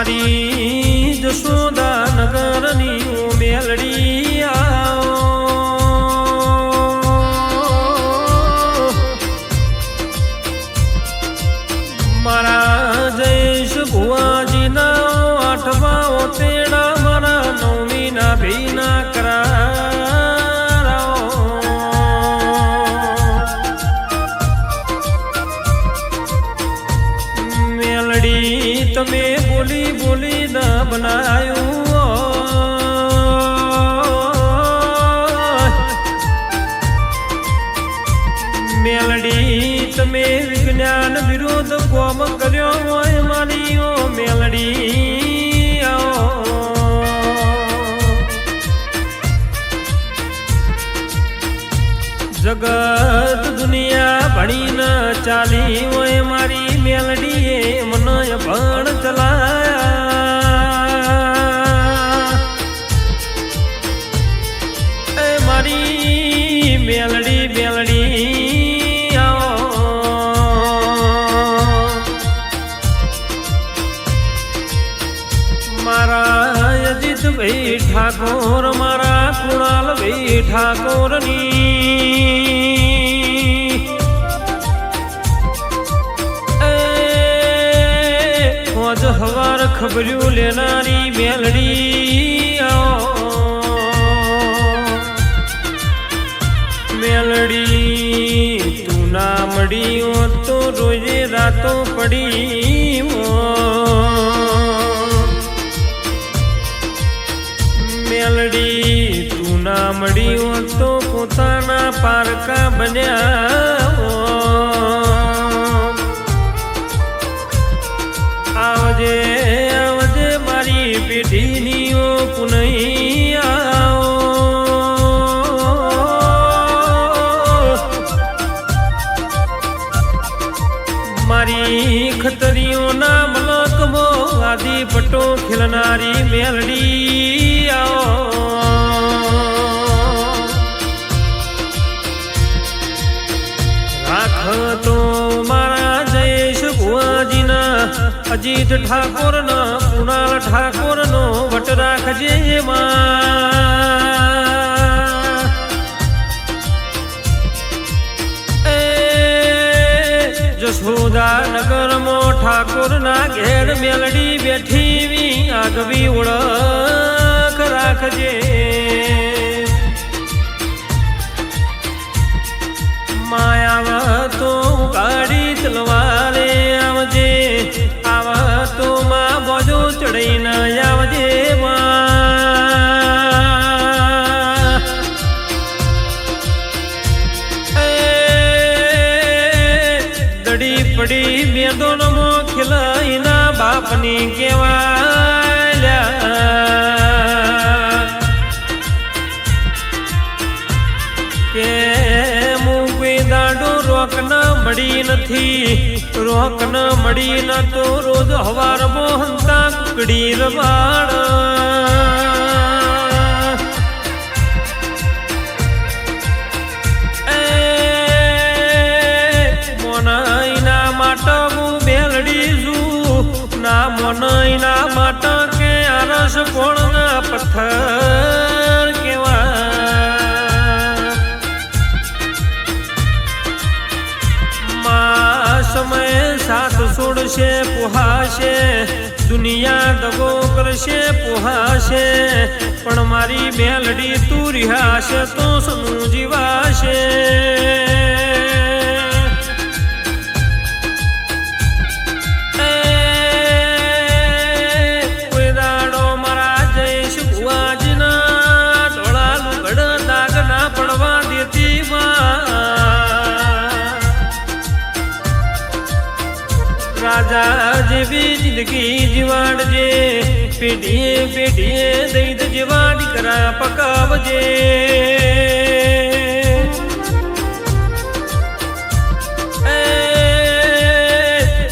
મારી જશોદા નગરની મેલડી આવો મારા જયેશ ભુવાજીના આઠમા ઓતેડા મારા નવમીના ભીના કરારાઓ મેલડી તમે બોલી બોલી ના બનાયું મેલડી તમે વિજ્ઞાન વિરોધ કોમ કર્યો હોય મારીઓ મેલડી જગત દુનિયા ભણીને ચાલી હોય મારી મેલડીએ મને ભણ ચલાયા મારી મેલડી મેલડી મારા અજીત ભાઈ ઠાકોર મારા કુણાલ ભાઈ ઠાકોરની હોજ હવાર ખબર્યું લેનારી મેલડી મેલડી તું ના મળી તો રોજે રાતો પડી મેલડી તું ના મળી તો પોતાના પારકા બન્યા આવજે આવજે મારી પેઢીનીઓ પુનઈ આવો મારી ખતરીઓના મલકમો આદિ પટો ખીલનારી મેલડી આવો રાખ તો મારા જયેશ ભુવાજીના અજીત ઠાકોરના કુણાલ ઠાકોરનો વટ રાખજે જશોદા નગરમાં ઠાકોરના ઘેર મેલડી બેઠી આગવી ઓળખ રાખજે માયાવા તો ગાડી તલવારે આવજે આવા તો માં બોજો ચડઈને આવજે દડી પડી બેદોનમો ખીલાઈના બાપની કેવાલ્યા કે મળી નથી રોક ન મળી ન તો રોજ હવાર મોહનતા કુકડી રવાડ મોનાઈના માટે હું બેલડી છું ના મોનાઈના માટે કે આરસ કોણના પથ્થર કેવા સમય સાથ છોડશે પોહાશે દુનિયા દગો કરશે પોહાશે પણ મારી મેલડી તું રિહાશે તો સનું જીવાશે કોઈ દાડો મારા જયેશ ભુવાજીના ડોળા લુગડ દાગ ના પડવા દેતી રાજા જેવી જિંદગી જીવાડજે પેઢીએ પેઢીએ દૈદ જેવા દીકરા પકાવજે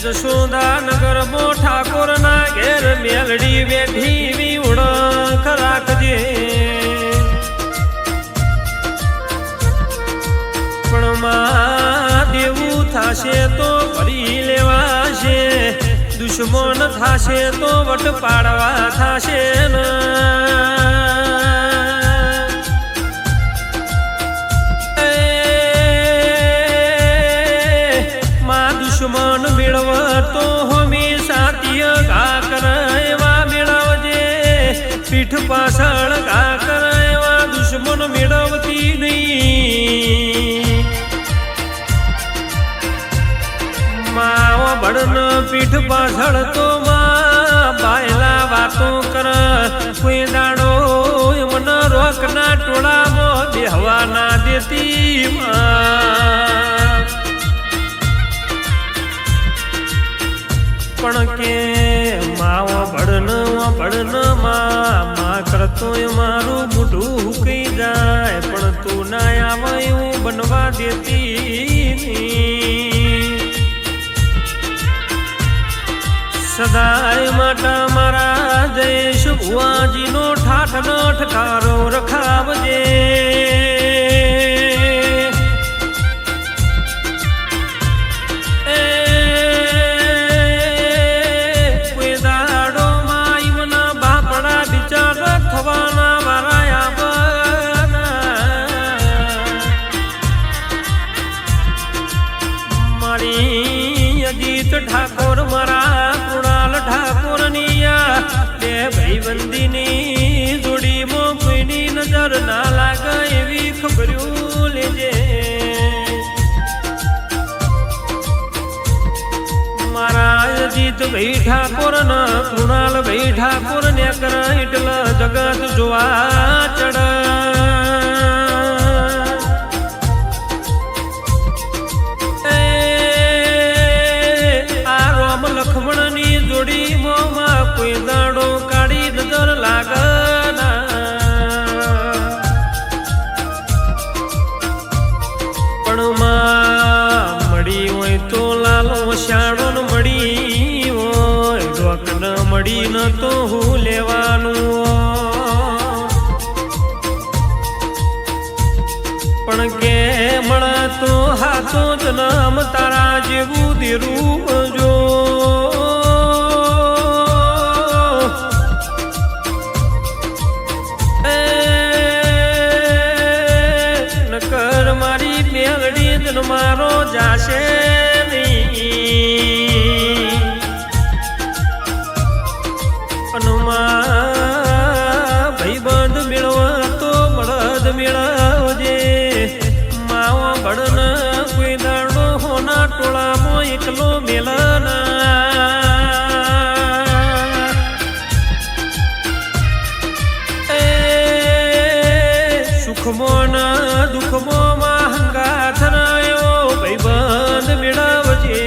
જશોદા નગરમાં ઠાકોરના ઘેર મેલડી બેઠી ઓળખ રાખજે પણ માં દેવું થશે તો ભરી લેવાશે દુશ્મન થાશે તો વટ પાડવા થાશે ને દુશ્મન મેળવ તો હંમેશા તિય ઘા કર એવા મેળવજે પીઠ પાછળ ઘા કર એવા દુશ્મન મેળવતી નહીં માવ બળન પીઠ પાછળ તો માં બાયલા વાતો કર કોઈ દાડો મન રોકના ટોળામાં બેહવા ના દેતી પણ કે માવ ભળન માં કરતો મારું મોઢું હુકી જાય પણ તું ના આવે એવું બનવા દેતી સદાય માટે મારા જયેશ ભુવાજીનો ઠાઠ નો ઠઠારો રખાવજે ઠાકોર મારા કુણાલ ઠાકોર નિયા બે ભાઈબંધીની જોડીમાં કોઈની નજર ના લાગે એવી ખબર્યું લેજે મારા અજીત ભાઈ ઠાકોર ને કુણાલ ભાઈ ઠાકોર ને કર એટલે જગત જોવા ચડ લખમણની જોડી મોમાં કોઈ દાડો કાઢી નજર લાગના પણ માં મળી હોય તો લાલો શાણો મળી હોય ડોક ન મળી ન તો હું લેવાનું પણ કે મળે તો હાથો જન્મ તારા જેવું દેરું જો નકર મારી મેલડી જન મારો જાશે નહીં અનુમા ભાઈબંધ મેળવા તો બળદ મેળવજે માવો બળન કોઈ દાડો હોના ટોળામાં એકલો મેલના સુખમોન દુઃખમોમાં હંગાથ રહ્યો ભાઈબંધ મેળવજે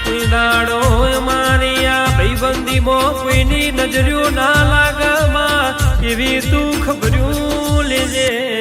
કોઈ દાડો મારી આ ભાઈબંધીમાં કોઈની નજર્યો ના લાગમાં એવી તું ખબર્યું લેજે